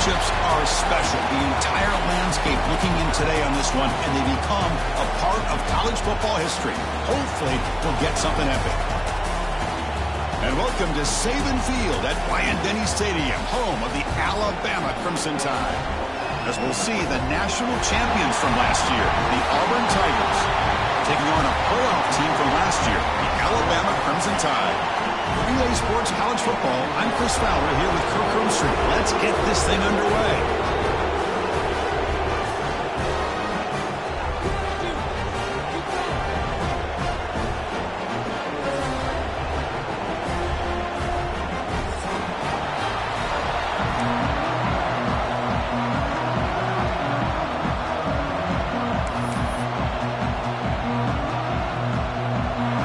championships are special. The entire landscape looking in today on this one, and they become a part of college football history. Hopefully, we'll get something epic. And welcome to Saban Field at Dynasty Stadium, home of the Alabama Crimson Tide. As we'll see the national champions from last year, the Auburn Tigers, taking on a playoff team from last year, the Alabama Crimson Tide. Relay Sports College Football, I'm Chris Fowler here with Kirk Hermstreet. Let's get this thing underway.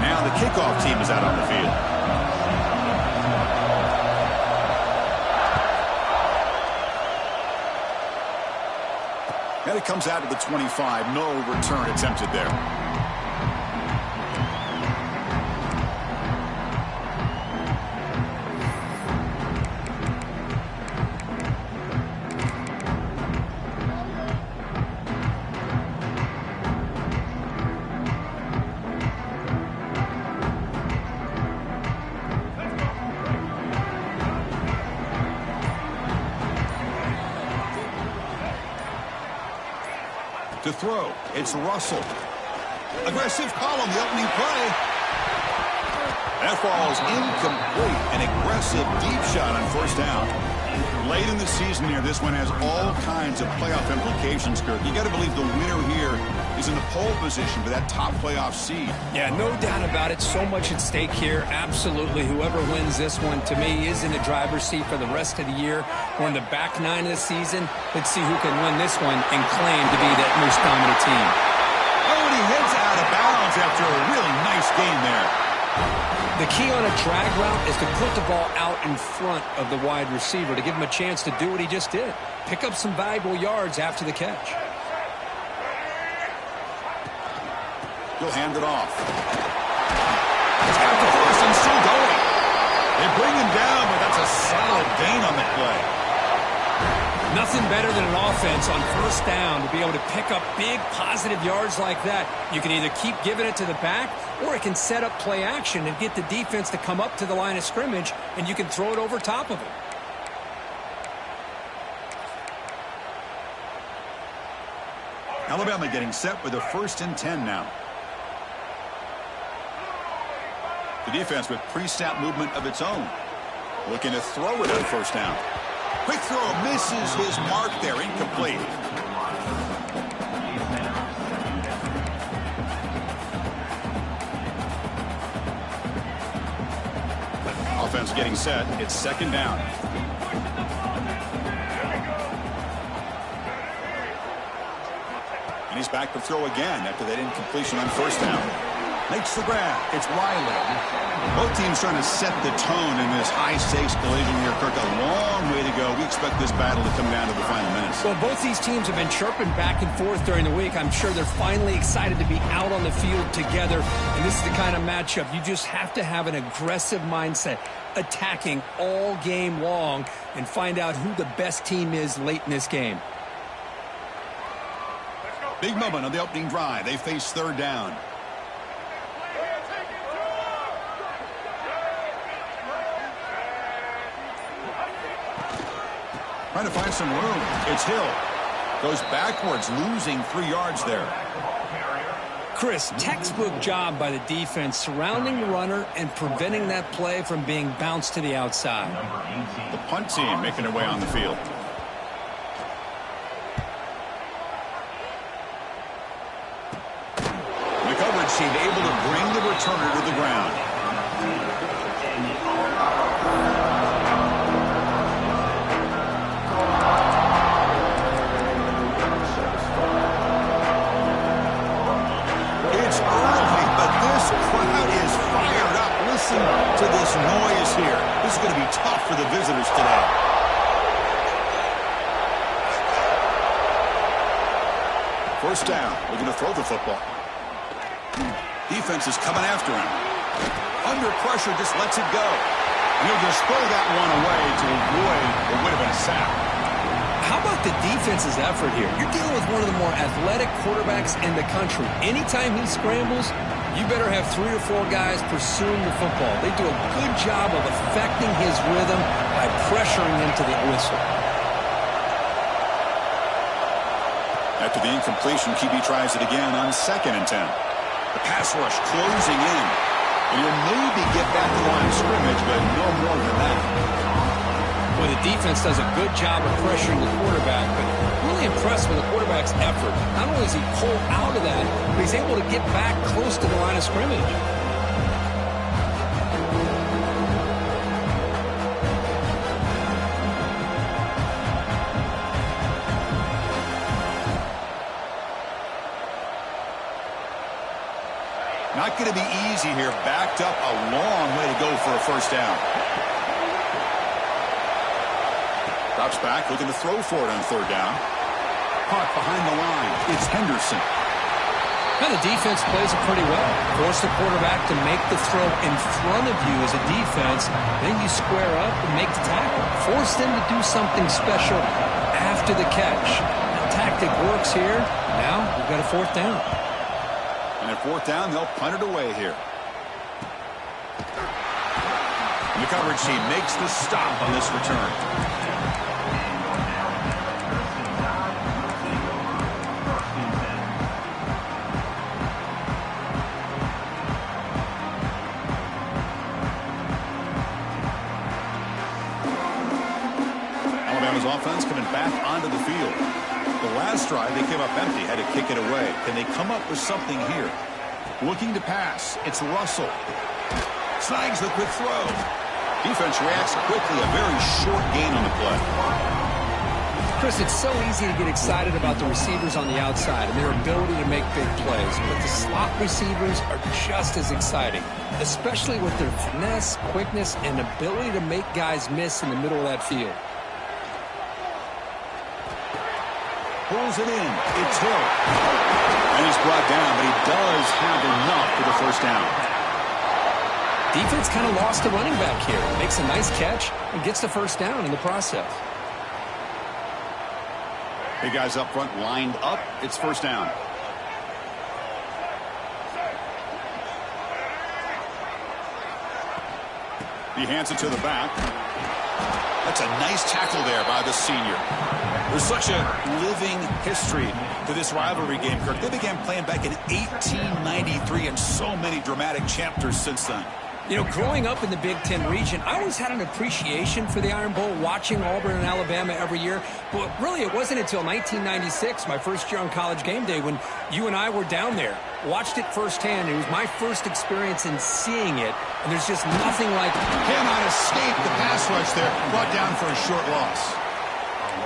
Now the kickoff team is out on the field. And it comes out to the 25. No return attempted there. To throw, it's Russell. Aggressive call on the opening play. That ball is incomplete. An aggressive deep shot on first down. Late in the season here, this one has all kinds of playoff implications, Kirk. You got to believe the winner here is in the pole position for that top playoff seed. Yeah, no doubt about it. So much at stake here. Absolutely. Whoever wins this one, to me, is in the driver's seat for the rest of the year. We're in the back nine of the season. Let's see who can win this one and claim to be that most dominant team. Oh, and he heads out of bounds after a really nice game there. The key on a drag route is to put the ball out in front of the wide receiver to give him a chance to do what he just did. Pick up some valuable yards after the catch. He'll hand it off. It's got the first and still going. They bring him down, but that's a solid gain on the play. Nothing better than an offense on first down to be able to pick up big positive yards like that. You can either keep giving it to the back, or it can set up play action and get the defense to come up to the line of scrimmage, and you can throw it over top of it. Alabama getting set with a 1st and 10 now. The defense with pre-snap movement of its own. Looking to throw it on first down. Quick throw misses his mark there. Incomplete. Offense getting set. It's 2nd down. And he's back to throw again after that incompletion on first down. Makes the grab. It's Riley. Both teams trying to set the tone in this high-stakes collision here, Kirk. A long way to go. We expect this battle to come down to the final minutes. Well, both these teams have been chirping back and forth during the week. I'm sure they're finally excited to be out on the field together. And this is the kind of matchup you just have to have an aggressive mindset, attacking all game long, and find out who the best team is late in this game. Big moment on the opening drive. They face 3rd down. Trying to find some room. It's Hill. Goes backwards, losing 3 yards there. Chris, textbook job by the defense surrounding the runner and preventing that play from being bounced to the outside. The punt team making their way on the field. The coverage team able to bring the returner to the ground. To this noise here. This is going to be tough for the visitors today. First down. We're going to throw the football. Defense is coming after him. Under pressure, just lets it go. And he'll just throw that one away to avoid what would have been a sack. the defense's effort here. You're dealing with one of the more athletic quarterbacks in the country. Anytime he scrambles, you better have 3 or 4 guys pursuing the football. They do a good job of affecting his rhythm by pressuring him to the whistle. After the incompletion, QB tries it again on 2nd and 10. The pass rush closing in. And he'll maybe get back to the line of scrimmage, but no more than that. Well, the defense does a good job of pressuring the quarterback, but really impressed with the quarterback's effort. Not only is he pulled out of that, but he's able to get back close to the line of scrimmage. Not going to be easy here. Backed up a long way to go for a first down. Drops back, looking to throw for it on 3rd down. Caught behind the line. It's Henderson. And the defense plays it pretty well. Force the quarterback to make the throw in front of you as a defense. Then you square up and make the tackle. Force them to do something special after the catch. That tactic works here. Now we've got a 4th down. And at 4th down, they'll punt it away here. And the coverage team makes the stop on this return. Alabama's offense coming back onto the field. The last drive, they came up empty, had to kick it away. Can they come up with something here? Looking to pass. It's Russell. Snags the quick throw. Defense reacts quickly. A very short gain on the play. Chris, it's so easy to get excited about the receivers on the outside and their ability to make big plays. But the slot receivers are just as exciting, especially with their finesse, quickness, and ability to make guys miss in the middle of that field. Pulls it in. It's Hill. And he's brought down, but he does have enough for the first down. Defense kind of lost the running back here. Makes a nice catch and gets the first down in the process. Big guys up front lined up. It's first down. He hands it to the back. That's a nice tackle there by the senior. There's such a living history to this rivalry game, Kirk. They began playing back in 1893 and so many dramatic chapters since then. You know, growing up in the Big Ten region, I always had an appreciation for the Iron Bowl, watching Auburn and Alabama every year. But really, it wasn't until 1996, my first year on College Game Day, when you and I were down there. Watched it firsthand. It was my first experience in seeing it. And there's just nothing like it. Cannot escape the pass rush there. Brought down for a short loss.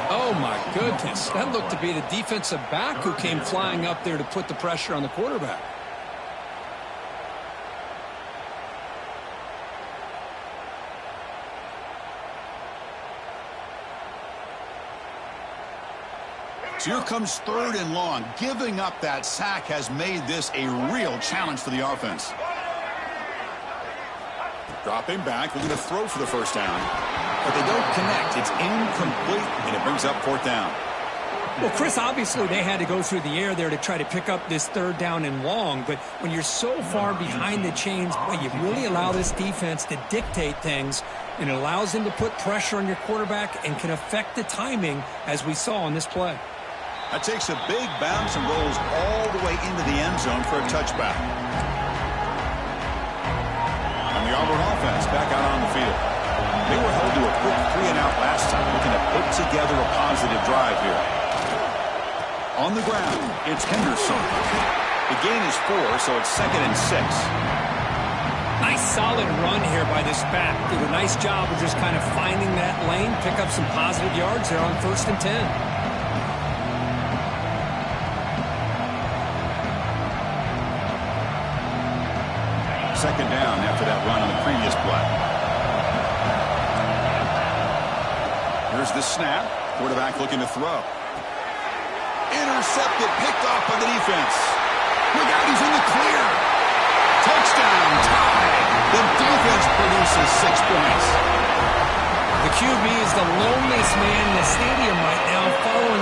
Oh, my goodness. That looked to be the defensive back who came flying up there to put the pressure on the quarterback. So here comes 3rd and long. Giving up that sack has made this a real challenge for the offense. Dropping back, looking to throw for the first down. But they don't connect. It's incomplete, and it brings up 4th down. Well, Chris, obviously they had to go through the air there to try to pick up this 3rd down and long. But when you're so far behind the chains, boy, you really allow this defense to dictate things. And it allows them to put pressure on your quarterback and can affect the timing, as we saw on this play. That takes a big bounce and rolls all the way into the end zone for a touchback. And the Auburn offense back out on the field. They were held to a quick 3-and-out last time, looking to put together a positive drive here. On the ground, it's Henderson. The gain is 4, so it's 2nd and 6. Nice solid run here by this back. Did a nice job of just kind of finding that lane, pick up some positive yards there on 1st and 10. Second down after that run on the previous play. Here's the snap. Quarterback looking to throw. Intercepted, picked off by the defense. Look out, he's in the clear. Touchdown, tie. The defense produces 6 points. The QB is the loneliest man in the stadium right now, following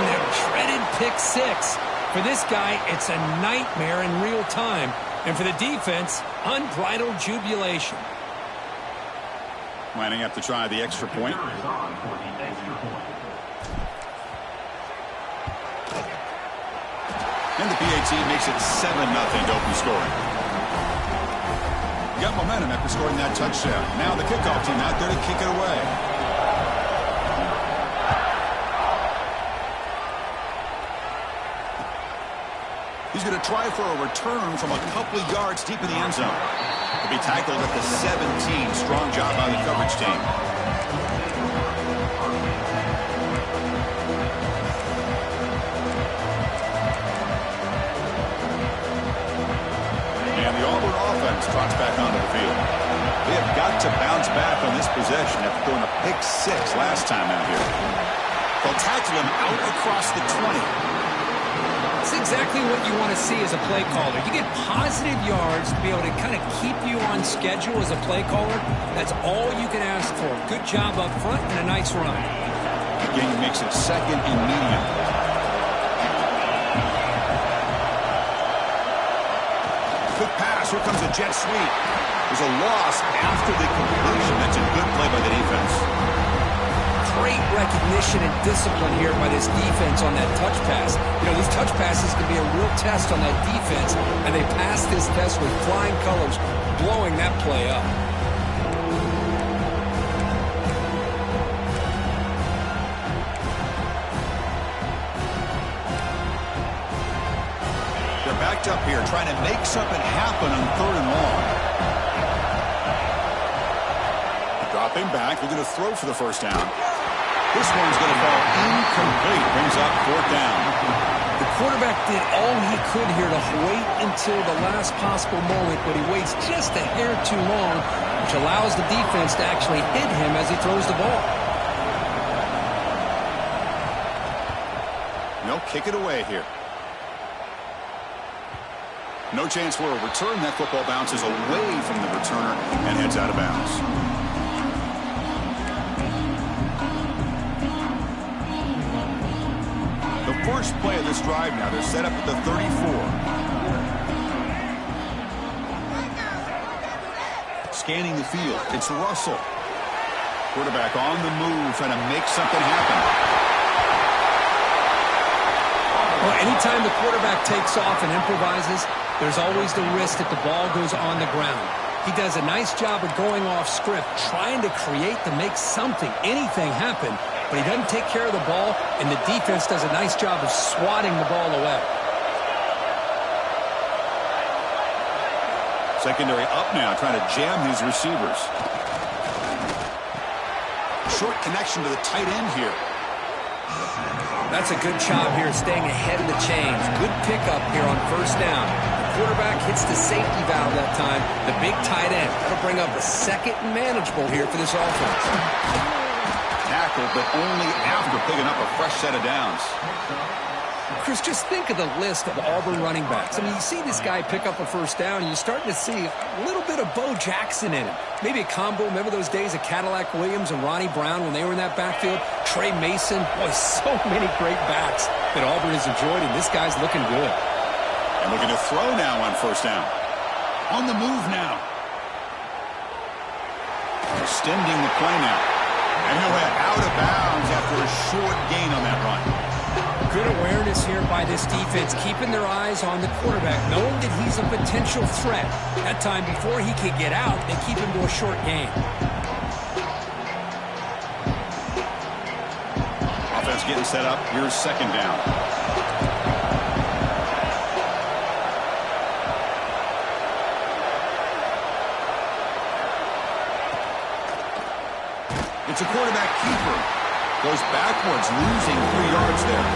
6. For this guy, it's a nightmare in real time. And for the defense, unbridled jubilation. Lining up to try the extra point. And the PAT makes it 7-0 to open scoring. Got momentum after scoring that touchdown. Now the kickoff team out there to kick it away. He's going to try for a return from a couple of yards deep in the end zone. He'll be tackled at the 17. Strong job by the coverage team. And the Auburn offense trots back onto the field. They have got to bounce back on this possession after throwing a pick 6 last time out here. They'll tackle him out across the 20. It's exactly what you want to see as a play caller. You get positive yards to be able to kind of keep you on schedule as a play caller. That's all you can ask for. Good job up front and a nice run. Again, he makes it 2nd and medium. Quick pass. Here comes a jet sweep. There's a loss after the completion. That's a good play by the defense. Great recognition and discipline here by this defense on that touch pass. You know, these touch passes can be a real test on that defense, and they passed this test with flying colors, blowing that play up. They're backed up here, trying to make something happen on 3rd and long. Dropping back, they're going to throw for the first down. This one's going to fall incomplete. Brings up 4th down. The quarterback did all he could here to wait until the last possible moment, but he waits just a hair too long, which allows the defense to actually hit him as he throws the ball. No, kick it away here. No chance for a return. That football bounces away from the returner and heads out of bounds. First play of this drive now. They're set up at the 34. Scanning the field. It's Russell. Quarterback on the move, trying to make something happen. Well, anytime the quarterback takes off and improvises, there's always the risk that the ball goes on the ground. He does a nice job of going off script, trying to create to make something, anything happen. But he doesn't take care of the ball, and the defense does a nice job of swatting the ball away. Secondary up now, trying to jam his receivers. Short connection to the tight end here. That's a good job here, staying ahead of the chains. Good pickup here on 1st down. The quarterback hits the safety valve that time. The big tight end. That'll bring up a 2nd and manageable here for this offense. Tackle, but only after picking up a fresh set of downs. Chris, just think of the list of Auburn running backs. I mean, you see this guy pick up a 1st down, and you're starting to see a little bit of Bo Jackson in him. Maybe a combo. Remember those days of Cadillac Williams and Ronnie Brown when they were in that backfield? Trey Mason. Boy, so many great backs that Auburn has enjoyed, and this guy's looking good. And looking to throw now on 1st down. On the move now. Extending the play now. And he'll head out of bounds after a short gain on that run. Good awareness here by this defense, keeping their eyes on the quarterback, knowing that he's a potential threat. That time before he can get out, they keep him to a short gain. Offense getting set up. Here's 2nd down. It's a quarterback keeper. Goes backwards, losing 3 yards there.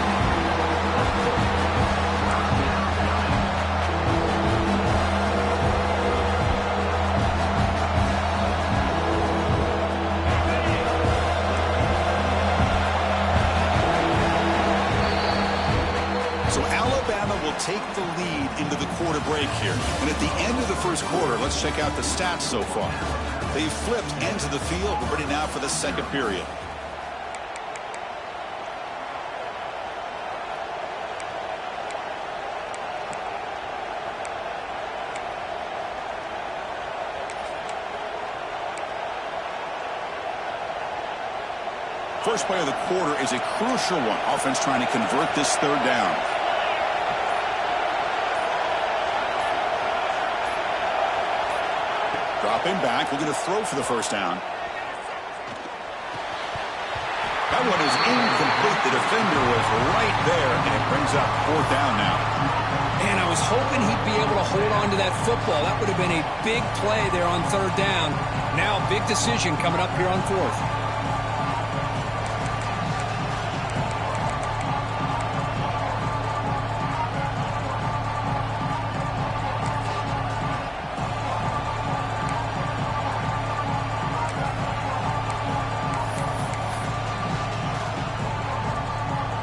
So Alabama will take the lead into the quarter break here. And at the end of the 1st quarter, let's check out the stats so far. They've flipped ends of the field. We're ready now for the 2nd period. First play of the quarter is a crucial one. Offense trying to convert this third down. Dropping back, looking to throw for the first down. That one is incomplete. The defender was right there, and it brings up fourth down now. And I was hoping he'd be able to hold on to that football. That would have been a big play there on third down. Now, big decision coming up here on fourth.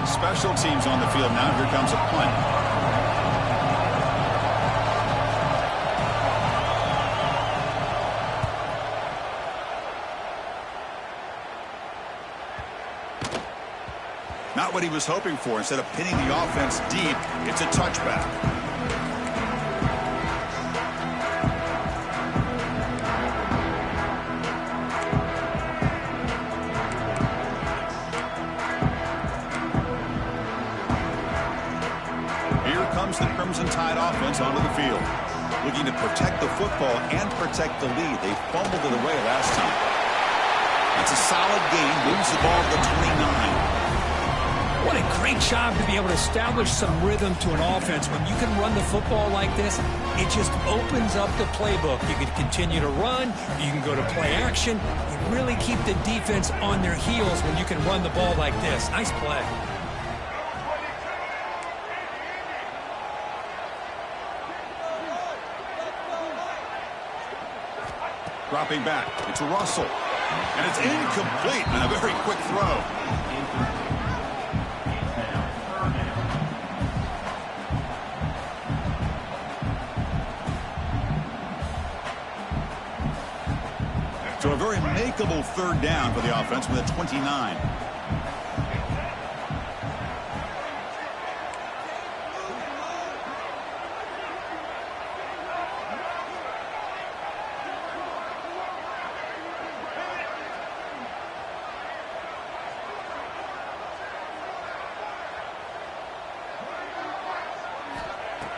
Special teams on the field now. Here comes a punt. Not what he was hoping for. Instead of pinning the offense deep, it's a touchback. The Crimson Tide offense onto the field, looking to protect the football and protect the lead. They fumbled it away last time. It's a solid game. Moves the ball to the 29. What a great job to be able to establish some rhythm to an offense. When you can run the football like this, it just opens up the playbook. You can continue to run. You can go to play action. You really keep the defense on their heels when you can run the ball like this. Nice play. Dropping back. It's Russell. And it's incomplete on a very quick throw. So a very makeable third down for the offense with a 29.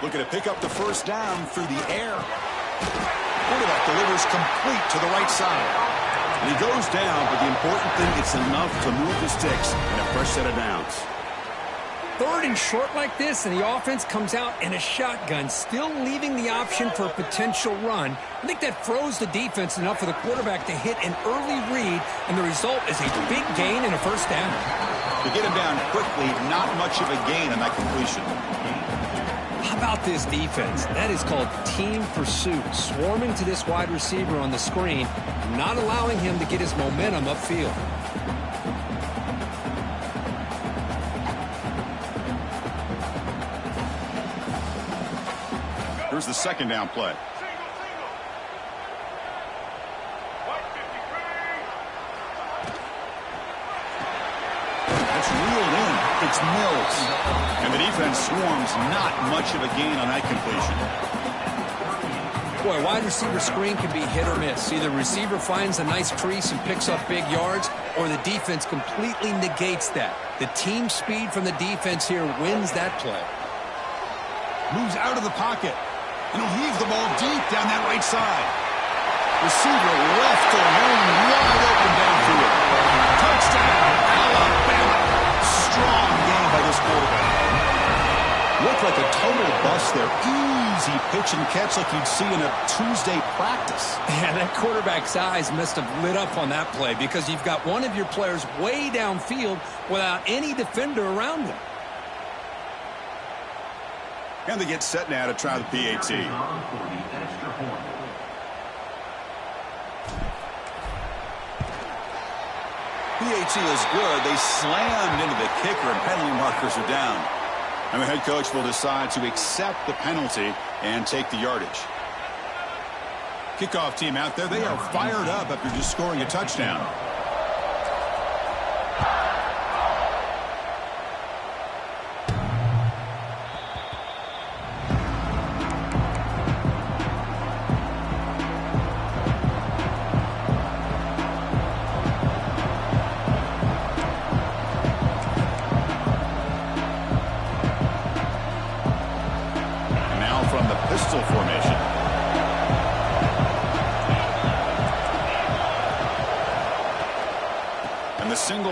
Looking to pick up the first down through the air. Quarterback delivers complete to the right side. And he goes down, but the important thing, it's enough to move the sticks and a fresh set of downs. Third and short like this, and the offense comes out in a shotgun, still leaving the option for a potential run. I think that froze the defense enough for the quarterback to hit an early read, and the result is a big gain and a first down. To get him down quickly, not much of a gain on that completion. How about this defense? That is called team pursuit. Swarming to this wide receiver on the screen, not allowing him to get his momentum upfield. Here's the second down play. That's reeled in. It's Mills. And the defense swarms, not much of a gain on that completion. Boy, wide receiver screen can be hit or miss. Either receiver finds a nice crease and picks up big yards, or the defense completely negates that. The team speed from the defense here wins that play. Moves out of the pocket. And he'll heave the ball deep down that right side. Receiver left alone, wide open downfield. Touchdown, Alabama. Strong game by this quarterback. Looked like a total bust there. Easy pitch and catch like you'd see in a Tuesday practice. Yeah, that quarterback's eyes must have lit up on that play because you've got one of your players way downfield without any defender around him. And they get set now to try the PAT. PAT is good. They slammed into the kicker and penalty markers are down. And the head coach will decide to accept the penalty and take the yardage. Kickoff team out there, they are fired up after just scoring a touchdown.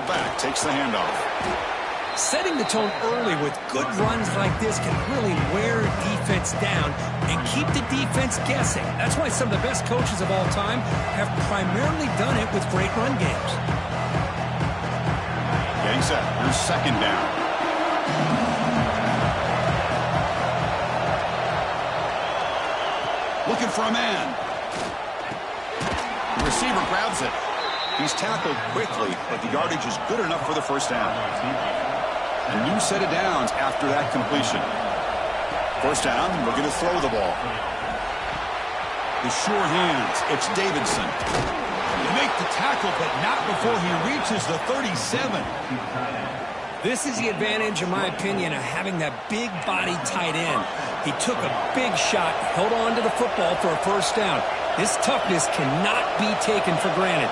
back takes the handoff. Setting the tone early with good runs like this can really wear a defense down and keep the defense guessing. That's why some of the best coaches of all time have primarily done it with great run games. Getting set. Here's second down. Looking for a man. The receiver grabs it. He's tackled quickly, but the yardage is good enough for the first down. A new set of downs after that completion. First down, looking to throw the ball. The sure hands, it's Davidson. They make the tackle, but not before he reaches the 37. This is the advantage, in my opinion, of having that big body tight end. He took a big shot, held on to the football for a first down. This toughness cannot be taken for granted.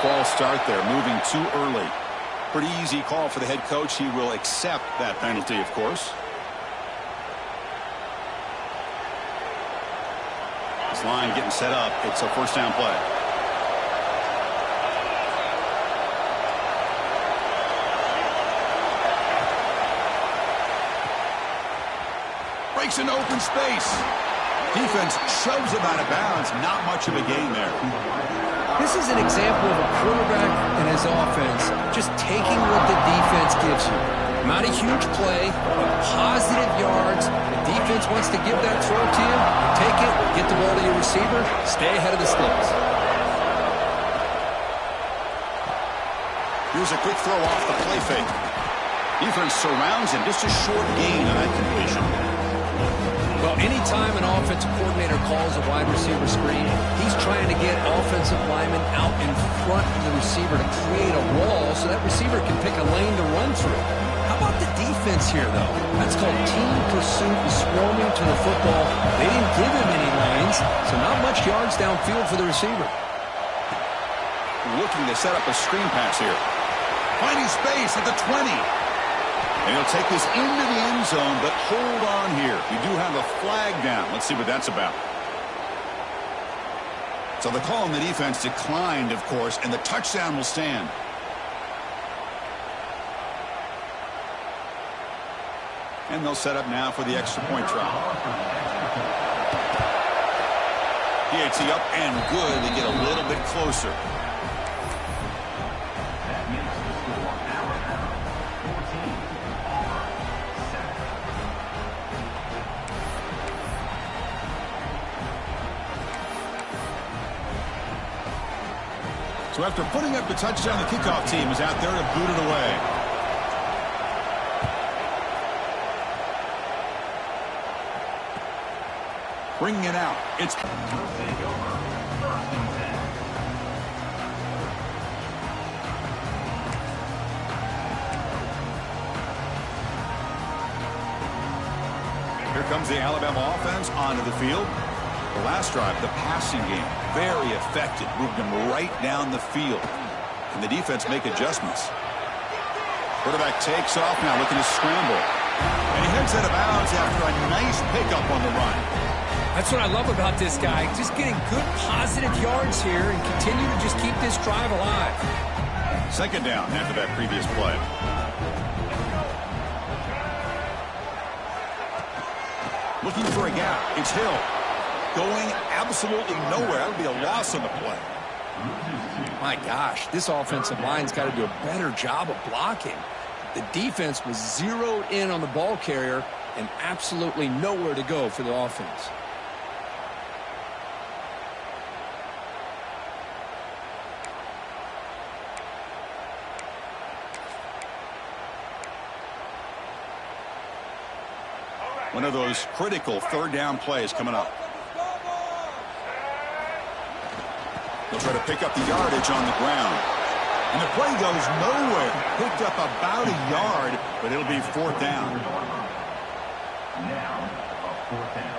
False start there, moving too early. Pretty easy call for the head coach. He will accept that penalty, of course. This line getting set up. It's a first down play. Breaks into open space. Defense shoves him out of bounds. Not much of a gain there. This is an example of a quarterback and his offense just taking what the defense gives you. Not a huge play, but positive yards. The defense wants to give that throw to you. Take it, get the ball to your receiver, stay ahead of the sticks. Here's a quick throw off the play fake. Defense surrounds him. Just a short gain on that completion. Well, anytime an offensive coordinator calls a wide receiver screen, he's trying to get offensive linemen out in front of the receiver to create a wall so that receiver can pick a lane to run through. How about the defense here, though? That's called team pursuit and swarming to the football. They didn't give him any lanes, so not much yards downfield for the receiver. Looking to set up a screen pass here. Finding space at the 20. And he'll take this into the end zone, but hold on here. We do have a flag down. Let's see what that's about. So the call on the defense declined, of course, and the touchdown will stand. And they'll set up now for the extra point try. PAT up and good. They get a little bit closer. So after putting up the touchdown, the kickoff team is out there to boot it away. Bringing it out. It's... Here comes the Alabama offense onto the field. The last drive, the passing game, very effective. Moved them right down the field. Can the defense make adjustments? Quarterback takes off now, looking to scramble. And he heads out of bounds after a nice pickup on the run. That's what I love about this guy. Just getting good positive yards here and continue to just keep this drive alive. Second down after that previous play. Looking for a gap. It's Hill. Going absolutely nowhere. That would be a loss on the play. My gosh, this offensive line's got to do a better job of blocking. The defense was zeroed in on the ball carrier and absolutely nowhere to go for the offense. One of those critical third down plays coming up. They'll try to pick up the yardage on the ground. And the play goes nowhere. Picked up about a yard, but it'll be fourth down. Now, fourth down.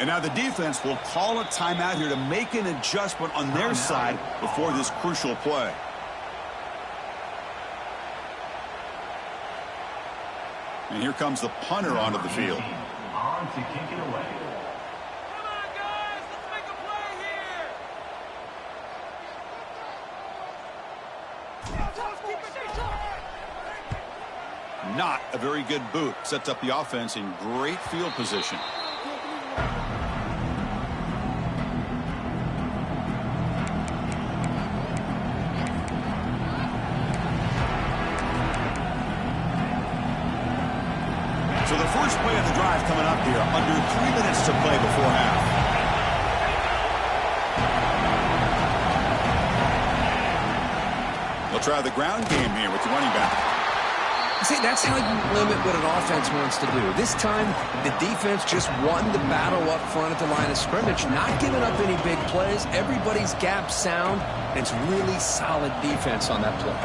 And now the defense will call a timeout here to make an adjustment on their side before this crucial play. And here comes the punter onto the field. On to kick it away. Come on, guys. Let's make a play here. Not a very good boot. Sets up the offense in great field position. So the first play of the drive coming up here. Under 3 minutes to play before half. They'll try the ground game here with the running back. See, that's how you limit what an offense wants to do. This time, the defense just won the battle up front at the line of scrimmage, not giving up any big plays. Everybody's gap sound, and it's really solid defense on that play.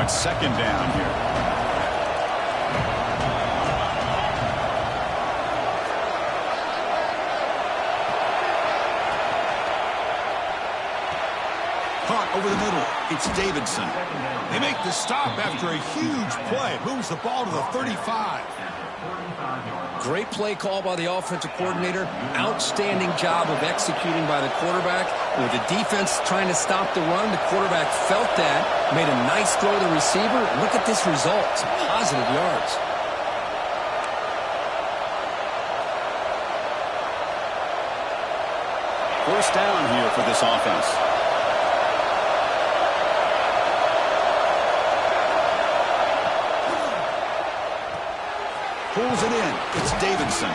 Second down here. Caught over the middle. It's Davidson. They make the stop after a huge play. Moves the ball to the 35. Great play call by the offensive coordinator. Outstanding job of executing by the quarterback. With the defense trying to stop the run, the quarterback felt that, made a nice throw to the receiver. Look at this result. Some positive yards. First down here for this offense. Pulls it in. It's Davidson.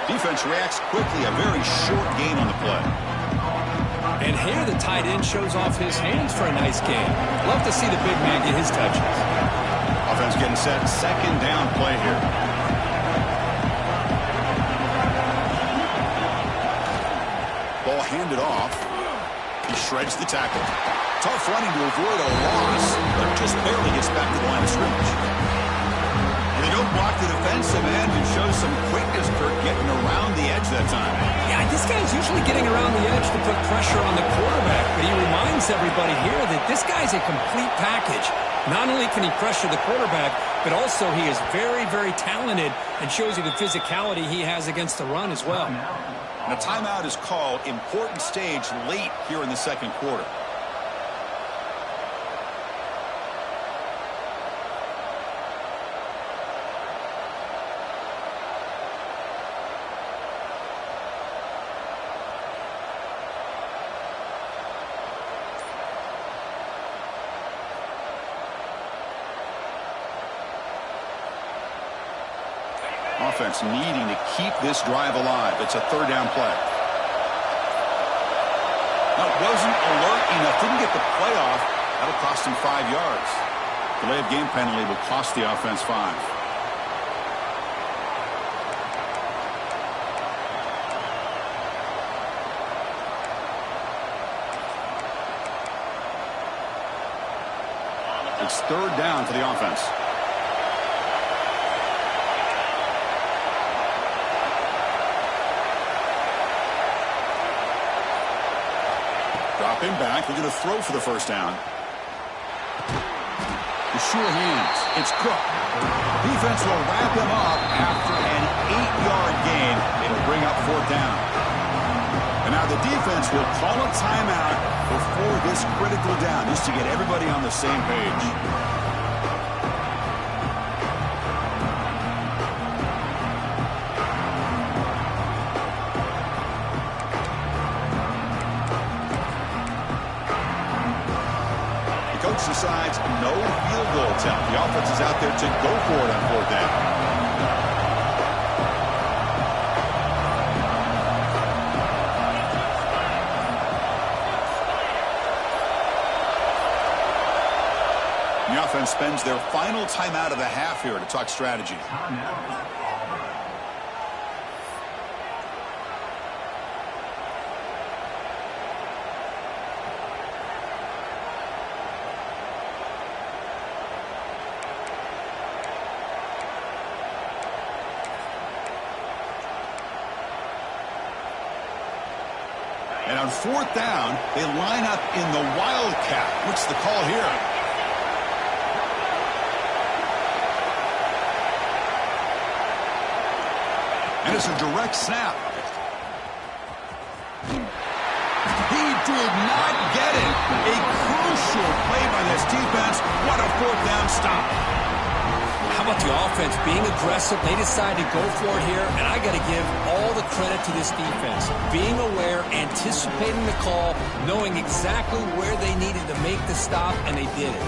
Defense reacts quickly. A very short gain on the play. And here the tight end shows off his hands for a nice gain. Love to see the big man get his touches. Offense getting set. Second down play here. Ball handed off. He shreds the tackle. Tough running to avoid a loss, but just barely gets back to the line of scrimmage. They don't block the defensive end and show some quickness, Kirk, getting around the edge that time. Yeah, this guy's usually getting around the edge to put pressure on the quarterback, but he reminds everybody here that this guy's a complete package. Not only can he pressure the quarterback, but also he is very, very talented and shows you the physicality he has against the run as well. And a timeout is called. Important stage late here in the second quarter. Offense needing to keep this drive alive. It's a third down play. Now, wasn't alert enough. Didn't get the play off. That'll cost him 5 yards. Delay of game penalty will cost the offense 5. It's third down for the offense. Drop him back. They're going to throw for the first down. The sure hands. It's Cook. Defense will wrap him up after an 8-yard gain. It'll bring up fourth down. And now the defense will call a timeout before this critical down, just to get everybody on the same page. Coach decides no field goal attempt. The offense is out there to go for it on fourth down. The offense spends their final timeout of the half here to talk strategy. And on fourth down, they line up in the Wildcat. What's the call here? And it's a direct snap. He did not get it. A crucial play by this defense. What a fourth down stop. How about the offense being aggressive? They decided to go for it here, and I got to give all the credit to this defense. Being aware, anticipating the call, knowing exactly where they needed to make the stop, and they did it.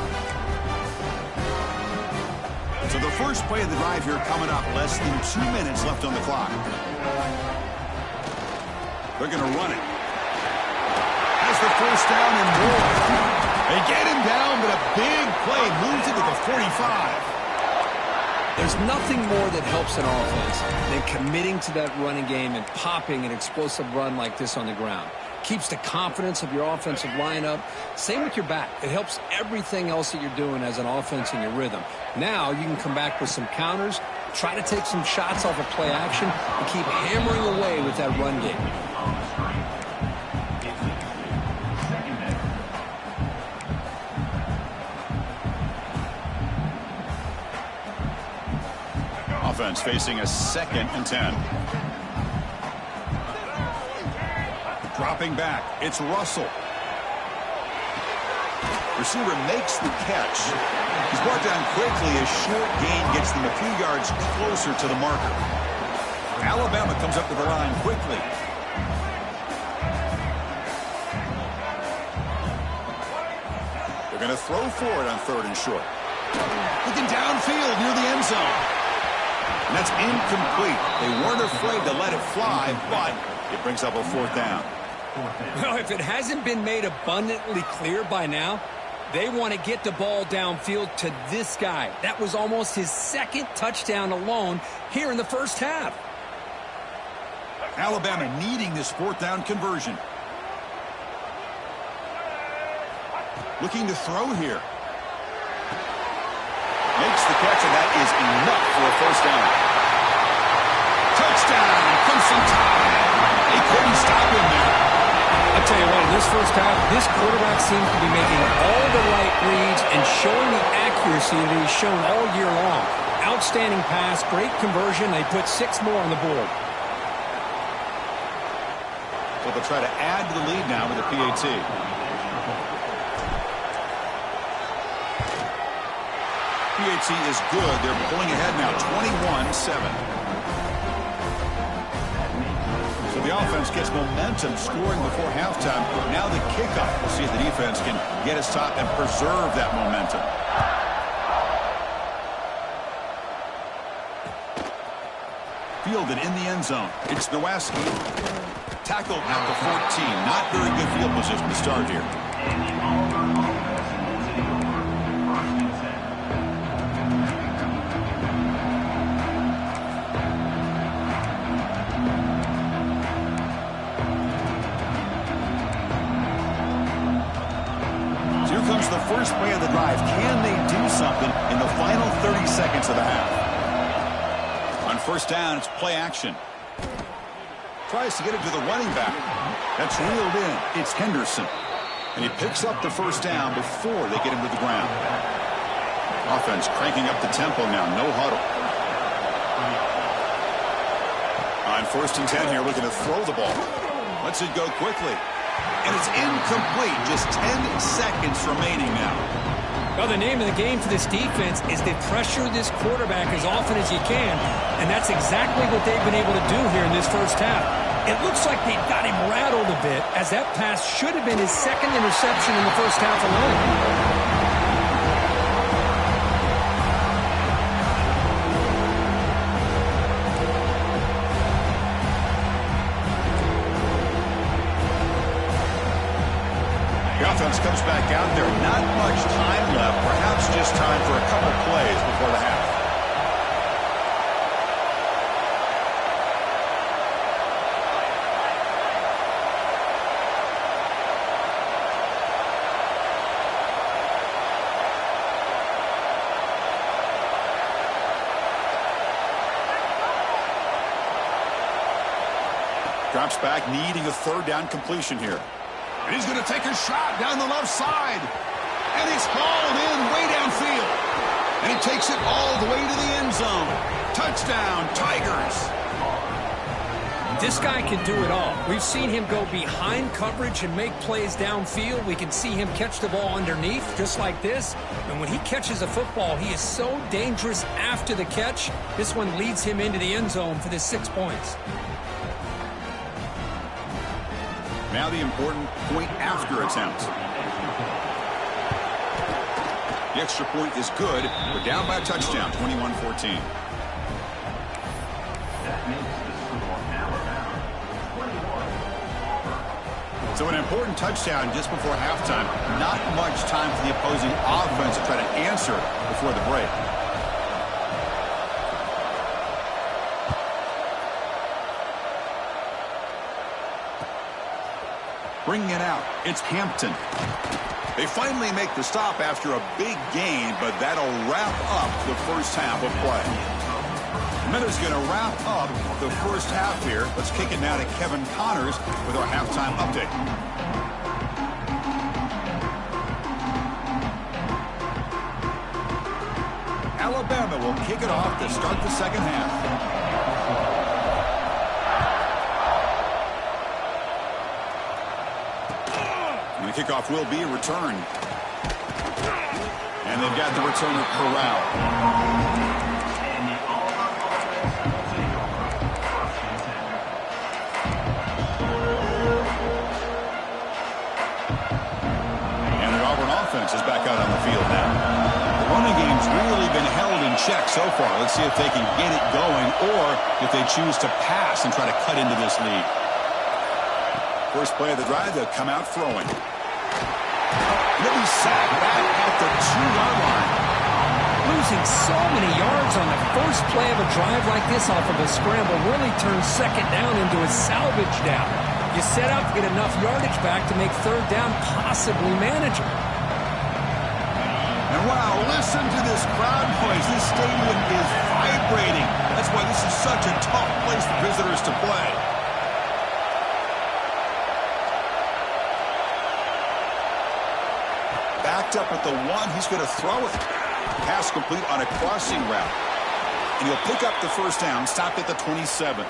So the first play of the drive here coming up. Less than 2 minutes left on the clock. They're going to run it. Has the first down and more. They get him down, but a big play moves it to the 45. There's nothing more that helps an offense than committing to that running game and popping an explosive run like this on the ground. Keeps the confidence of your offensive lineup. Same with your back. It helps everything else that you're doing as an offense in your rhythm. Now you can come back with some counters, try to take some shots off of play action, and keep hammering away with that run game. Offense facing a 2nd and 10. Dropping back, it's Russell. Receiver makes the catch. He's brought down quickly. A short gain gets them a few yards closer to the marker. Alabama comes up to the line quickly. They're going to throw for it on 3rd and short. Looking downfield near the end zone. And that's incomplete. They weren't afraid to let it fly, but it brings up a 4th down. Well, if it hasn't been made abundantly clear by now, they want to get the ball downfield to this guy. That was almost his 2nd touchdown alone here in the first half. Alabama needing this 4th down conversion. Looking to throw here. Makes the catch, and that is enough for a first down. Touchdown, Crimson Tide. They couldn't stop him there. I'll tell you what, in this first half, this quarterback seems to be making all the right reads and showing the accuracy that he's shown all year long. Outstanding pass, great conversion. They put 6 more on the board. So they'll try to add to the lead now with a PAT. PAT is good. They're pulling ahead now, 21-7. So the offense gets momentum scoring before halftime. Now the kickoff. We'll see if the defense can get his top and preserve that momentum. Fielded in the end zone. It's Nowacki. Tackled at the 14. Not very good field position to start here. Comes the first play of the drive. Can they do something in the final 30 seconds of the half? On first down, it's play action. Tries to get it to the running back. That's reeled in. It's Henderson. And he picks up the first down before they get him to the ground. Offense cranking up the tempo now. No huddle. On 1st and 10 here, looking to throw the ball. Lets it go quickly. And it's incomplete. Just 10 seconds remaining now. Well, the name of the game for this defense is to pressure this quarterback as often as you can, and that's exactly what they've been able to do here in this first half. It looks like they've got him rattled a bit, as that pass should have been his 2nd interception in the first half alone. Offense comes back out there. Not much time left. Perhaps just time for a couple plays before the half. Drops back, needing a third down completion here. And he's going to take a shot down the left side. And it's hauled in way downfield. And he takes it all the way to the end zone. Touchdown, Tigers. This guy can do it all. We've seen him go behind coverage and make plays downfield. We can see him catch the ball underneath, just like this. And when he catches a football, he is so dangerous after the catch. This one leads him into the end zone for the 6 points. Now the important point after attempt. The extra point is good. We're down by a touchdown, 21-14. So an important touchdown just before halftime. Not much time for the opposing offense to try to answer before the break. Bringing it out, it's Hampton. They finally make the stop after a big gain, but that'll wrap up the first half of play. Miller's going to wrap up the first half here. Let's kick it now to Kevin Connors with our halftime update. Alabama will kick it off to start the second half. And the kickoff will be returned. And they've got the returner corralled. Is back out on the field now. The running game's really been held in check so far. Let's see if they can get it going or if they choose to pass and try to cut into this lead. First play of the drive, they'll come out throwing. He'll be sacked back at the 2-yard line. Losing so many yards on the first play of a drive like this off of a scramble really turns second down into a salvage down. You set out to get enough yardage back to make third down possibly manageable. And wow, listen to this crowd noise. This stadium is vibrating. That's why this is such a tough place for visitors to play. Backed up at the 1, he's going to throw it. Pass complete on a crossing route. And he'll pick up the first down, stopped at the 27.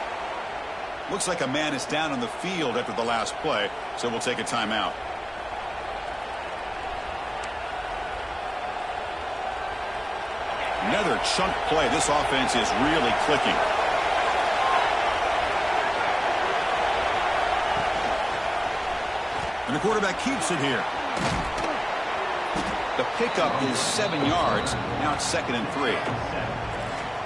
Looks like a man is down on the field after the last play, so we'll take a timeout. Another chunk play. This offense is really clicking. And the quarterback keeps it here. The pickup is 7 yards. Now it's 2nd and 3.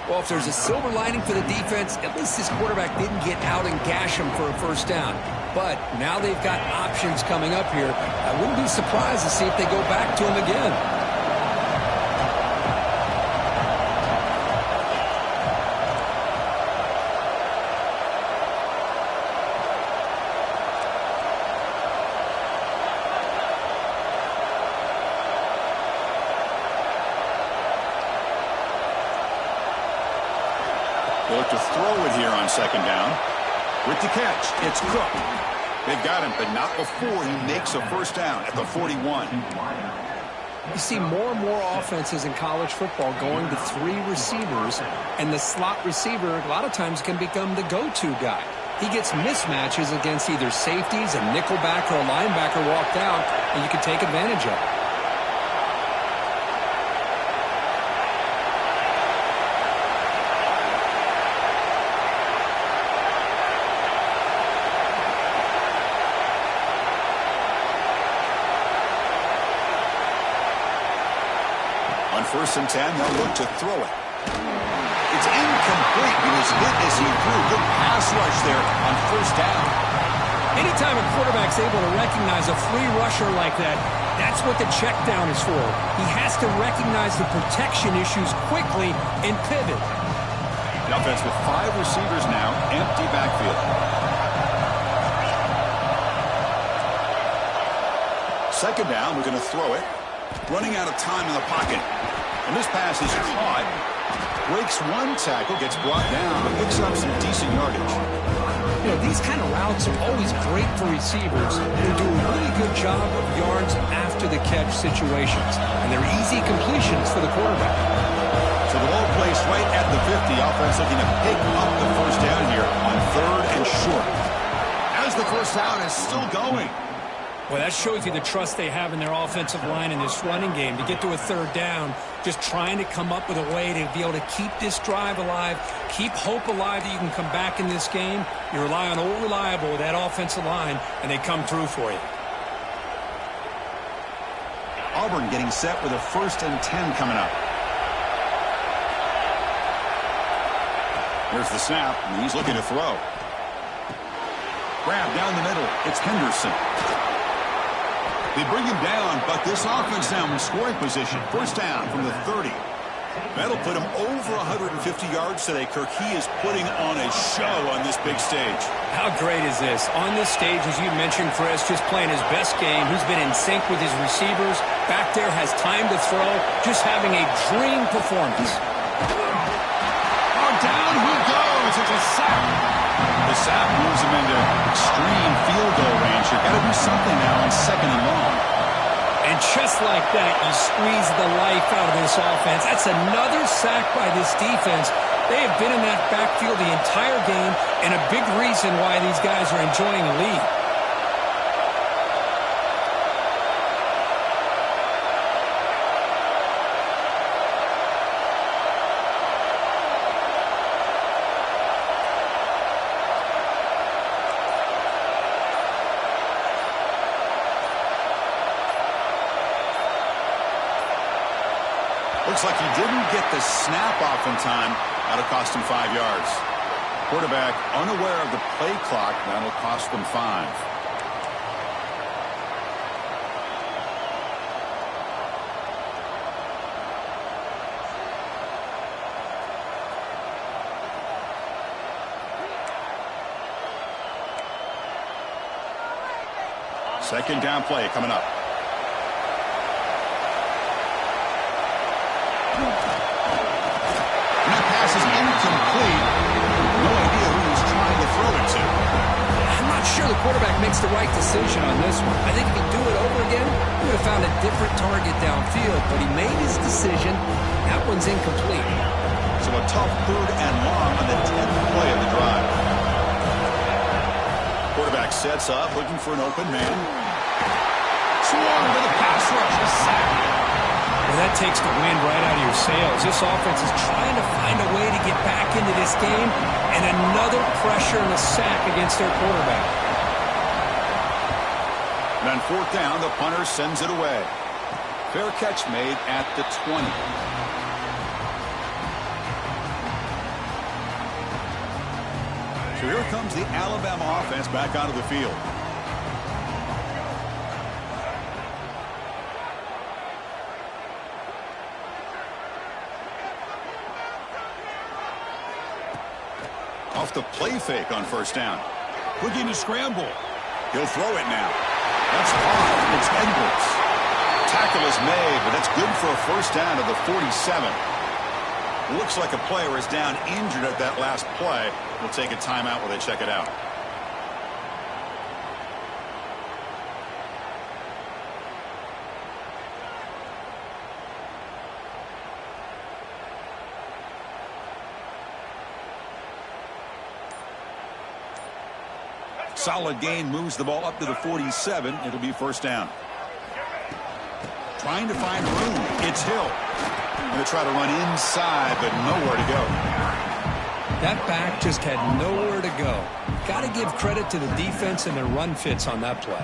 Well, if there's a silver lining for the defense, at least this quarterback didn't get out and gash him for a first down. But now they've got options coming up here. I wouldn't be surprised to see if they go back to him again. They look to throw it here on 2nd down. With the catch, it's Cook. They've got him, but not before he makes a first down at the 41. You see more and more offenses in college football going to 3 receivers, and the slot receiver a lot of times can become the go-to guy. He gets mismatches against either safeties, a nickelback, or a linebacker walked out, and you can take advantage of it. On 1st and 10, they'll look to throw it. It's incomplete. He was hit as he threw. Good pass rush there on 1st down. Anytime a quarterback's able to recognize a free rusher like that, that's what the check down is for. He has to recognize the protection issues quickly and pivot. The offense with 5 receivers now, empty backfield. 2nd down, we're going to throw it. Running out of time in the pocket. And this pass is caught. Breaks one tackle, gets brought down, but picks up some decent yardage. You know, these kind of routes are always great for receivers who do a really good job of yards after the catch situations. And they're easy completions for the quarterback. So the ball placed right at the 50. Offense looking to pick up the first down here on 3rd and short. As the first down is still going. Well, that shows you the trust they have in their offensive line in this running game. To get to a 3rd down, just trying to come up with a way to be able to keep this drive alive, keep hope alive that you can come back in this game. You rely on Old Reliable with that offensive line, and they come through for you. Auburn getting set with a 1st and 10 coming up. Here's the snap, and he's looking to throw. Grab down the middle. It's Henderson. They bring him down, but this offense now in scoring position. First down from the 30. That'll put him over 150 yards today, Kirk. He is putting on a show on this big stage. How great is this? On this stage, as you mentioned, Chris, just playing his best game. He's been in sync with his receivers. Back there, has time to throw. Just having a dream performance. Oh, down he goes. It's a sack. The sack moves him into extreme field goal range. You've got to do something now on 2nd and long. And just like that, you squeeze the life out of this offense. That's another sack by this defense. They have been in that backfield the entire game, and a big reason why these guys are enjoying a lead. Looks like he didn't get the snap off in time. That'll cost him 5 yards. Quarterback unaware of the play clock. That'll cost them 5. Second down play coming up. And that pass is incomplete. No idea who he's trying to throw it to. I'm not sure the quarterback makes the right decision on this one. I think if he'd do it over again, he would have found a different target downfield, but he made his decision. That one's incomplete. So a tough 3rd and long on the 10th play of the drive. Quarterback sets up, looking for an open man. Swung with a pass rush, a sack. Well, that takes the wind right out of your sails. This offense is trying to find a way to get back into this game, and another pressure and a sack against their quarterback. Then 4th down, the punter sends it away. Fair catch made at the 20. So here comes the Alabama offense back onto the field. Off the play fake on 1st down. Looking to scramble. He'll throw it now. That's off. It's Edwards. Tackle is made, but that's good for a 1st down to the 47. Looks like a player is down injured at that last play. We'll take a timeout while they check it out. Solid gain, moves the ball up to the 47. It'll be 1st down. Trying to find room. It's Hill. Going to try to run inside, but nowhere to go. That back just had nowhere to go. Got to give credit to the defense and their run fits on that play.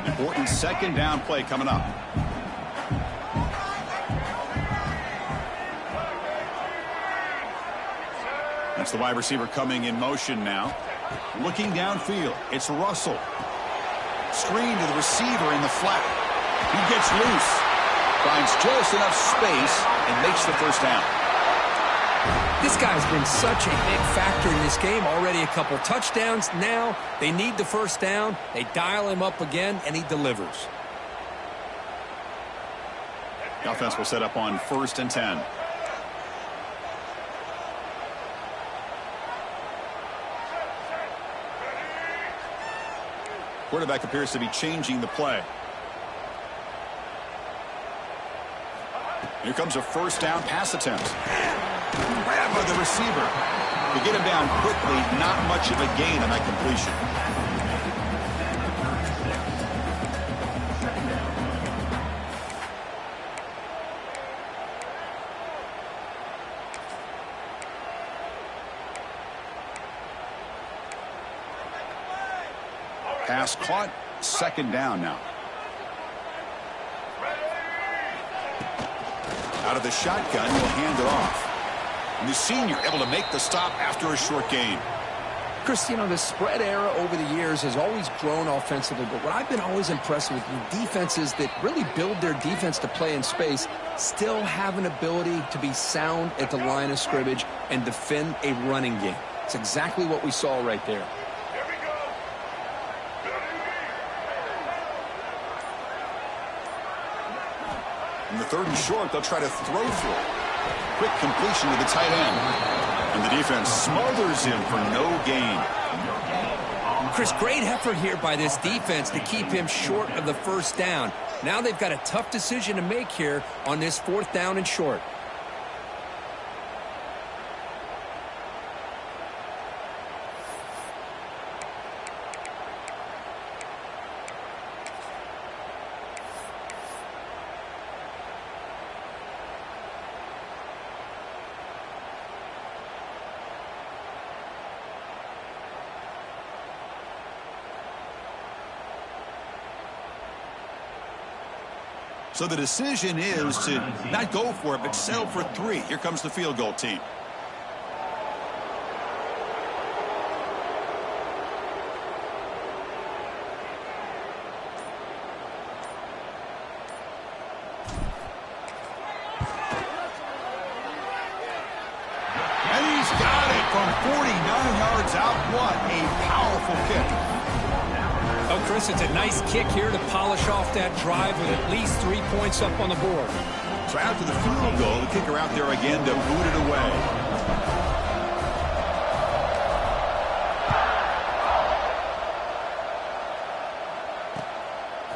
Important 2nd down play coming up. That's the wide receiver coming in motion now. Looking downfield. It's Russell. Screen to the receiver in the flat. He gets loose. Finds just enough space and makes the 1st down. This guy's been such a big factor in this game. Already a couple touchdowns. Now they need the 1st down. They dial him up again, and he delivers. The offense will set up on 1st and 10. Quarterback appears to be changing the play. Here comes a 1st down pass attempt. Grab by the receiver. To get him down quickly, not much of a gain on that completion. Pass caught, 2nd down now. Out of the shotgun, will hand it off. And the senior able to make the stop after a short gain. Chris, you know, the spread era over the years has always grown offensively, but what I've been always impressed with defenses that really build their defense to play in space still have an ability to be sound at the line of scrimmage and defend a running game. It's exactly what we saw right there. In the 3rd and short, they'll try to throw for it. Quick completion to the tight end. And the defense smothers him for no gain. Chris, great effort here by this defense to keep him short of the 1st down. Now they've got a tough decision to make here on this 4th down and short. So the decision is to not go for it, but settle for 3. Here comes the field goal team. And he's got it from 49 yards out. What a powerful kick. Oh, Chris, it's a nice kick here to polish off that drive with at least 3 points up on the board. So after the field goal, the kicker out there again to boot it away.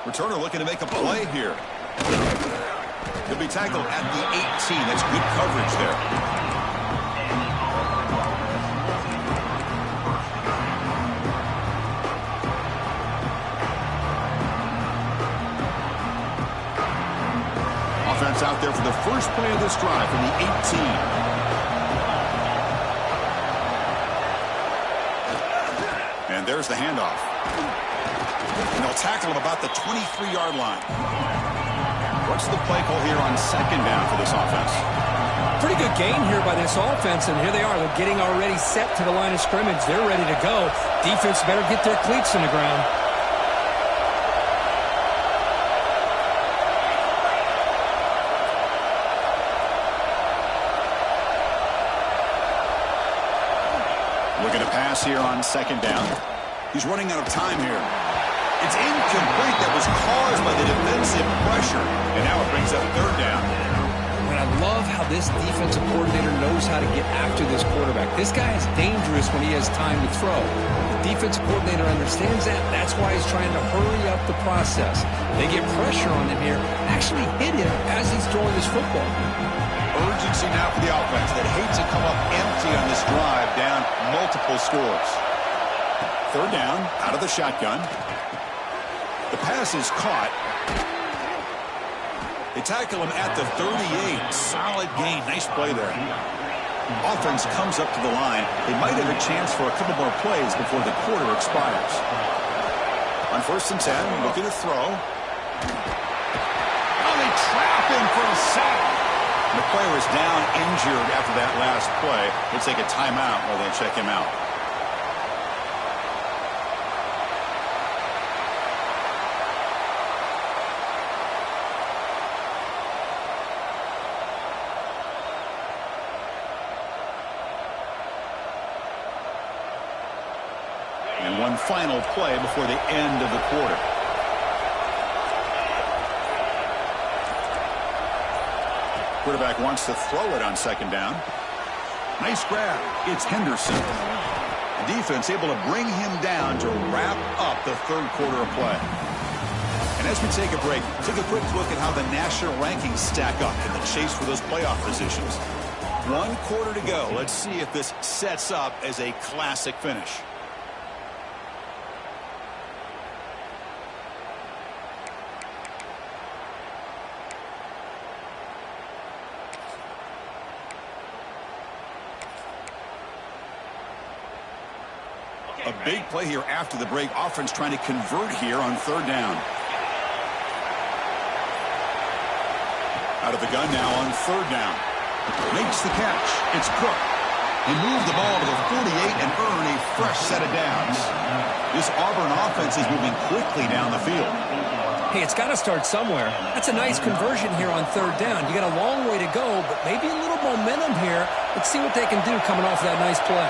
Returner looking to make a play here. He'll be tackled at the 18. That's good coverage there. Offense out there for the first play of this drive from the 18. And there's the handoff. And they'll tackle him about the 23-yard line. What's the play call here on 2nd down for this offense? Pretty good gain here by this offense, and here they are. They're getting already set to the line of scrimmage. They're ready to go. Defense better get their cleats in the ground. Looking to pass here on 2nd down. He's running out of time here. It's incomplete. That was caused by the defensive pressure. And now it brings up 3rd down. And I love how this defensive coordinator knows how to get after this quarterback. This guy is dangerous when he has time to throw. The defensive coordinator understands that. That's why he's trying to hurry up the process. They get pressure on him here, actually hit him as he's throwing this football. Urgency now for the offense that hates to come up empty on this drive, down multiple scores. 3rd down, out of the shotgun. The pass is caught. They tackle him at the 38. Solid gain. Nice play there. Offense comes up to the line. They might have a chance for a couple more plays before the quarter expires. On 1st and 10, looking to throw. Oh, they trap him for a sack. The player is down injured after that last play. They take a timeout while they check him out. And one final play before the end of the quarter. Quarterback wants to throw it on second down. Nice grab. It's Henderson. The defense able to bring him down to wrap up the third quarter of play. And as we take a break, take a quick look at how the national rankings stack up in the chase for those playoff positions. 1 quarter to go. Let's see if this sets up as a classic finish. A big play here after the break. Offense trying to convert here on third down. Out of the gun now on third down. Makes the catch. It's Cook. He moved the ball to the 48 and earned a fresh set of downs. This Auburn offense is moving quickly down the field. Hey, it's got to start somewhere. That's a nice conversion here on third down. You got a long way to go, but maybe a little momentum here. Let's see what they can do coming off that nice play.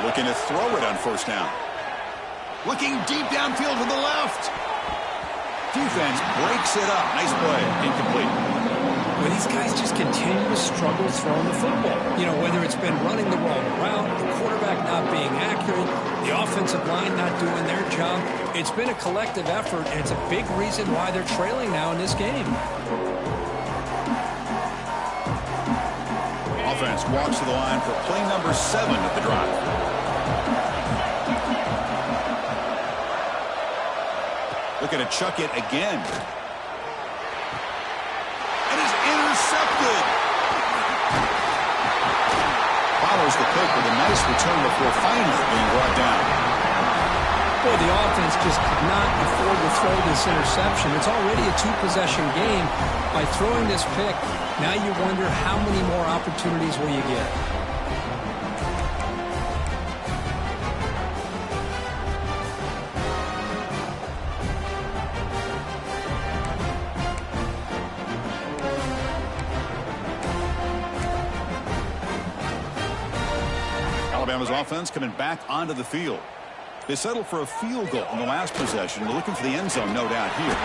Looking to throw it on first down. Looking deep downfield to the left. Defense breaks it up. Nice play. Incomplete. Well, these guys just continue to struggle throwing the football. You know, whether it's been running the wrong route, the quarterback not being accurate, the offensive line not doing their job. It's been a collective effort, and it's a big reason why they're trailing now in this game. Offense walks to the line for play number 7 at the drive. Looking to chuck it again. And is intercepted. Follows the pick with a nice return before finally being brought down. Boy, the offense just could not afford to throw this interception. It's already a 2-possession game. By throwing this pick, now you wonder how many more opportunities will you get. Alabama's offense coming back onto the field. They settled for a field goal in the last possession. They're looking for the end zone, no doubt, here.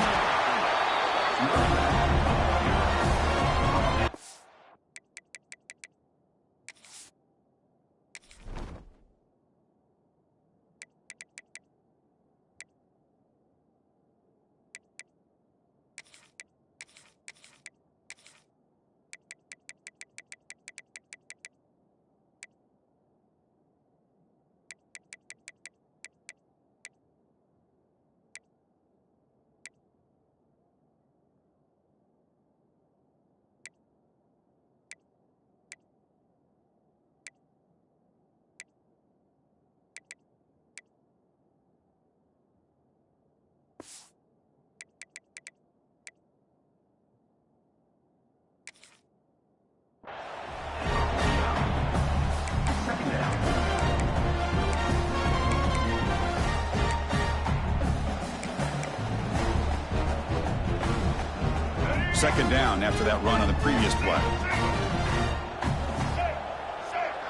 Second down after that run on the previous play.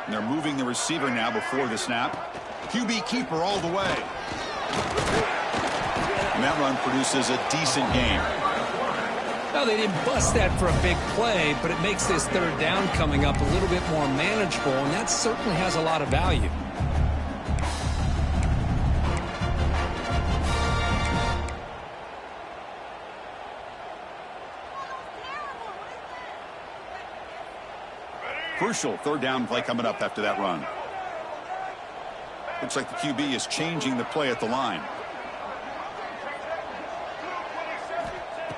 And they're moving the receiver now before the snap. QB keeper all the way. And that run produces a decent gain. Well, they didn't bust that for a big play, but it makes this third down coming up a little bit more manageable, and that certainly has a lot of value. Crucial third down play coming up after that run. Looks like the QB is changing the play at the line.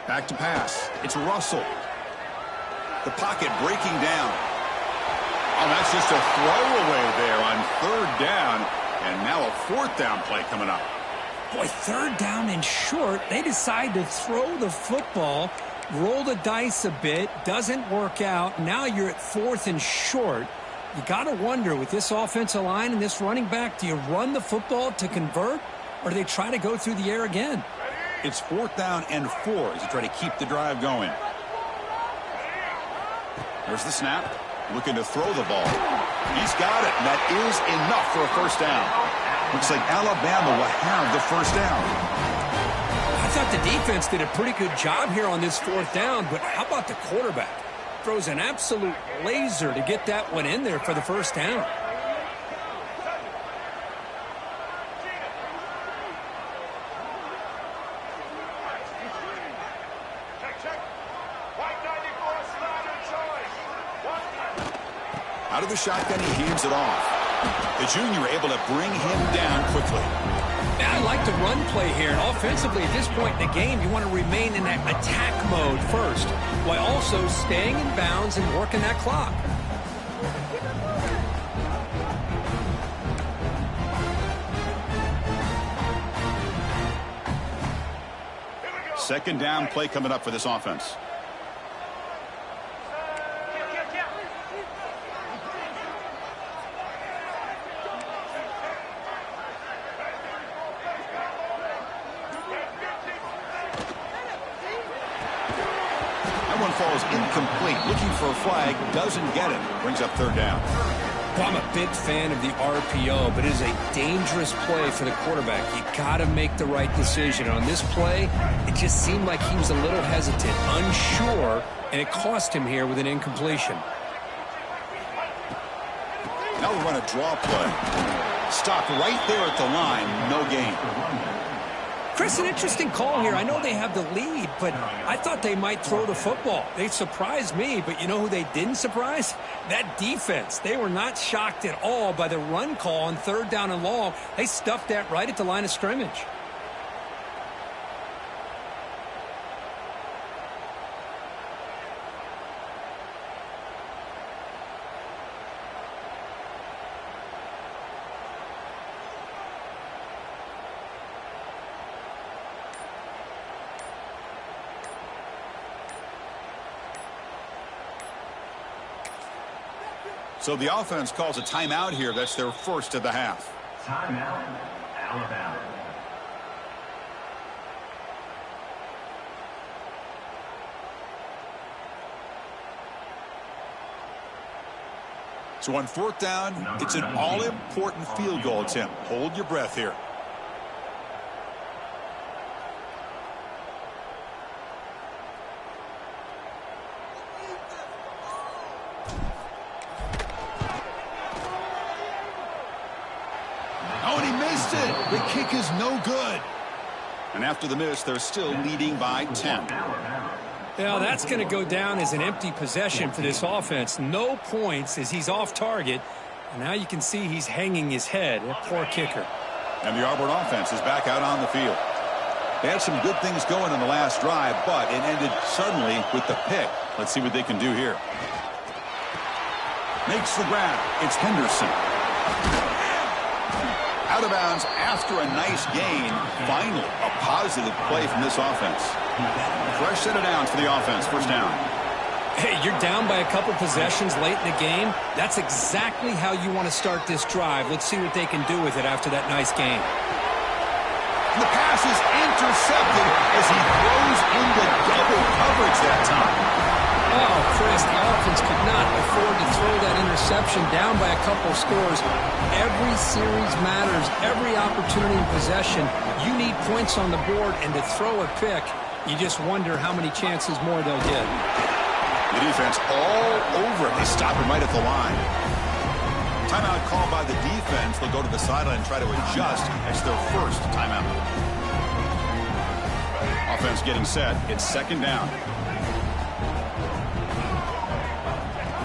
Back to pass. It's Russell. The pocket breaking down. Oh, that's just a throwaway there on third down. And now a fourth down play coming up. Boy, third down and short. They decide to throw the football, roll the dice a bit, doesn't work out. Now you're at fourth and short. You got to wonder, with this offensive line and this running back, do you run the football to convert, or do they try to go through the air again? It's fourth down and 4 as they try to keep the drive going. There's the snap. Looking to throw the ball. He's got it. And that is enough for a first down. Looks like Alabama will have the first down. I thought the defense did a pretty good job here on this fourth down, but how about the quarterback? Throws an absolute laser to get that one in there for the first down. Out of the shotgun, he hands it off. The junior able to bring him down quickly. I like the run play here. And offensively, at this point in the game, you want to remain in that attack mode first, while also staying in bounds and working that clock. Second down play coming up for this offense. Falls incomplete. Looking for a flag. Doesn't get it. Brings up third down. Well, I'm a big fan of the RPO, but it is a dangerous play for the quarterback. You got to make the right decision. On this play, it just seemed like he was a little hesitant, unsure, and it cost him here with an incompletion. Now we run a draw play. Stop right there at the line. No gain. Chris, an interesting call here. I know they have the lead, but I thought they might throw the football. They surprised me, but you know who they didn't surprise? That defense. They were not shocked at all by the run call on third down and long. They stuffed that right at the line of scrimmage. So the offense calls a timeout here. That's their first of the half. Timeout, Alabama. So on fourth down, it's an all-important field goal attempt. Hold your breath here. The kick is no good. And after the miss, they're still leading by 10. Now, that's going to go down as an empty possession for this offense. No points as he's off target. And now you can see he's hanging his head. A poor kicker. And the Auburn offense is back out on the field. They had some good things going in the last drive, but it ended suddenly with the pick. Let's see what they can do here. Makes the grab. It's Henderson. Out of bounds after a nice gain. Finally, a positive play from this offense. Fresh set of downs for the offense. First down. Hey, you're down by a couple possessions late in the game. That's exactly how you want to start this drive. Let's see what they can do with it after that nice game. The pass is intercepted as he throws into double coverage that time. Oh, Chris, the offense could not afford to throw that interception down by a couple scores. Every series matters. Every opportunity in possession, you need points on the board, and to throw a pick, you just wonder how many chances more they'll get. The defense all over it. They stop him right at the line. Timeout called by the defense. They'll go to the sideline and try to adjust. That's their first timeout. Offense getting set. It's second down.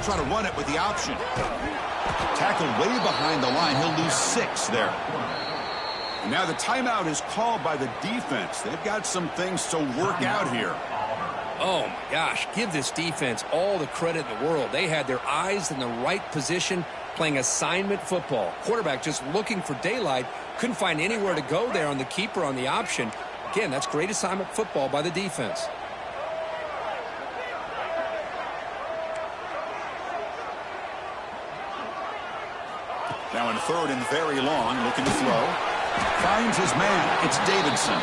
Try to run it with the option. Tackled way behind the line. He'll lose 6 there. And now the timeout is called by the defense. They've got some things to work out here. Oh, my gosh. Give this defense all the credit in the world. They had their eyes in the right position, playing assignment football. Quarterback just looking for daylight. Couldn't find anywhere to go there on the keeper on the option. Again, that's great assignment football by the defense. Now in third and very long, looking to throw. Finds his man. It's Davidson.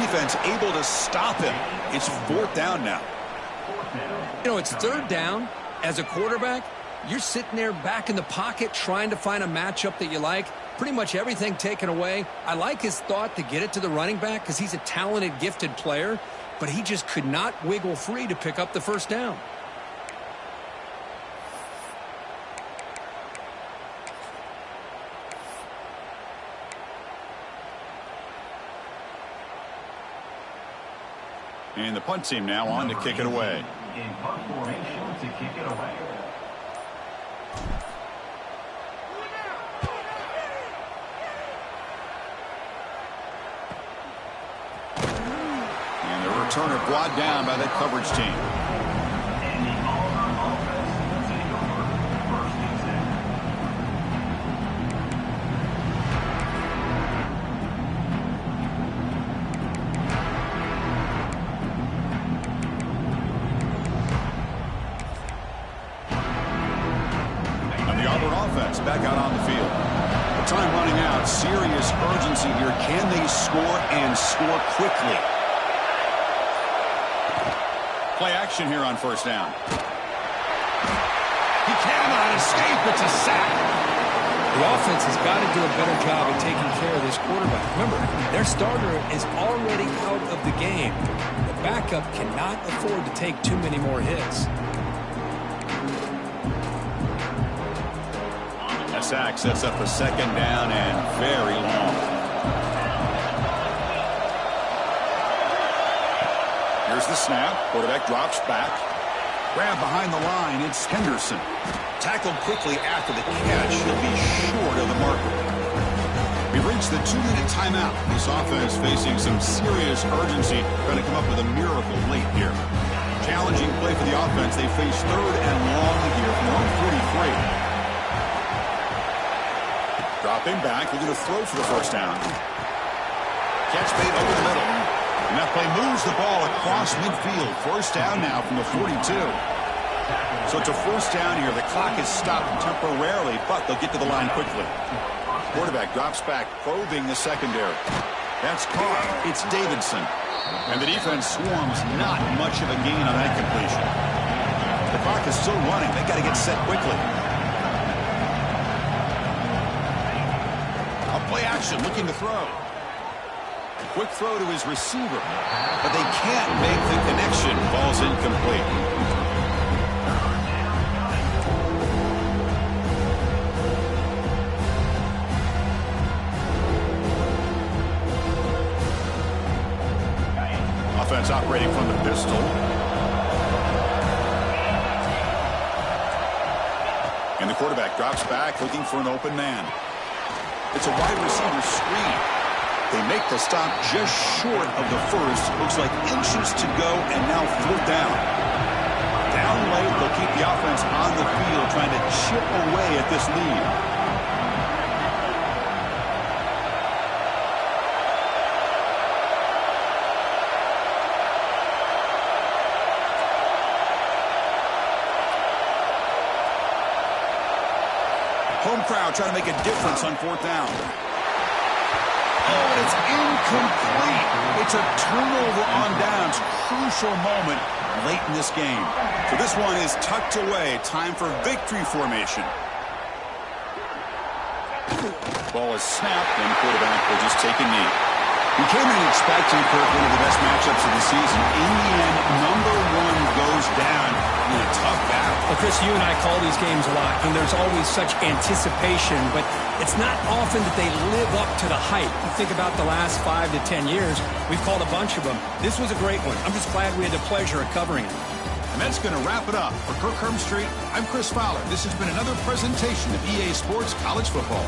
Defense able to stop him. It's fourth down now. You know, it's third down. As a quarterback, you're sitting there back in the pocket trying to find a matchup that you like. pretty much everything taken away. I like his thought to get it to the running back because he's a talented, gifted player, but he just could not wiggle free to pick up the first down. And the punt team now on to kick it away. In punt formation to kick it away. And the returner brought down by that coverage team. And the Auburn offense will take over first and 10. And the Auburn offense back out on the field. The time running out. Serious urgency here. Can they score and score quickly? Play action here on first down. He cannot escape. It's a sack. The offense has got to do a better job of taking care of this quarterback. Remember, their starter is already out of the game. The backup cannot afford to take too many more hits. A sack sets up a second down and very long. Here's the snap. Quarterback drops back. Grab behind the line. It's Henderson. Tackled quickly after the catch. He'll be short of the marker. We've reached the 2-minute timeout. This offense facing some serious urgency. Trying to come up with a miracle late here. Challenging play for the offense. They face third and long here from 143. Dropping back. Looking to throw for the first down. Catch made over the middle. And that play moves the ball across midfield. First down now from the 42. So it's a first down here. The clock is stopped temporarily, but they'll get to the line quickly. Quarterback drops back, probing the secondary. That's caught. It's Davidson. And the defense swarms. Not much of a gain on that completion. The clock is still running. They got to get set quickly. A play action, looking to throw. Quick throw to his receiver, but they can't make the connection. Ball's incomplete. Offense operating from the pistol. And the quarterback drops back, looking for an open man. It's a wide receiver screen. They make the stop just short of the first. Looks like inches to go, and now fourth down. Down late, they'll keep the offense on the field, trying to chip away at this lead. Home crowd trying to make a difference on fourth down. Oh, and it's incomplete. It's a turnover on downs. Crucial moment late in this game. So this one is tucked away. Time for victory formation. Ball is snapped, and quarterback will just take a knee. We came in expecting for one of the best matchups of the season. In the end, number one goes down in a tough battle. Well, Chris, you and I call these games a lot, and there's always such anticipation, but it's not often that they live up to the hype. You think about the last 5 to 10 years, we've called a bunch of them. This was a great one. I'm just glad we had the pleasure of covering it. And that's going to wrap it up. For Kirk Street, I'm Chris Fowler. This has been another presentation of EA Sports College Football.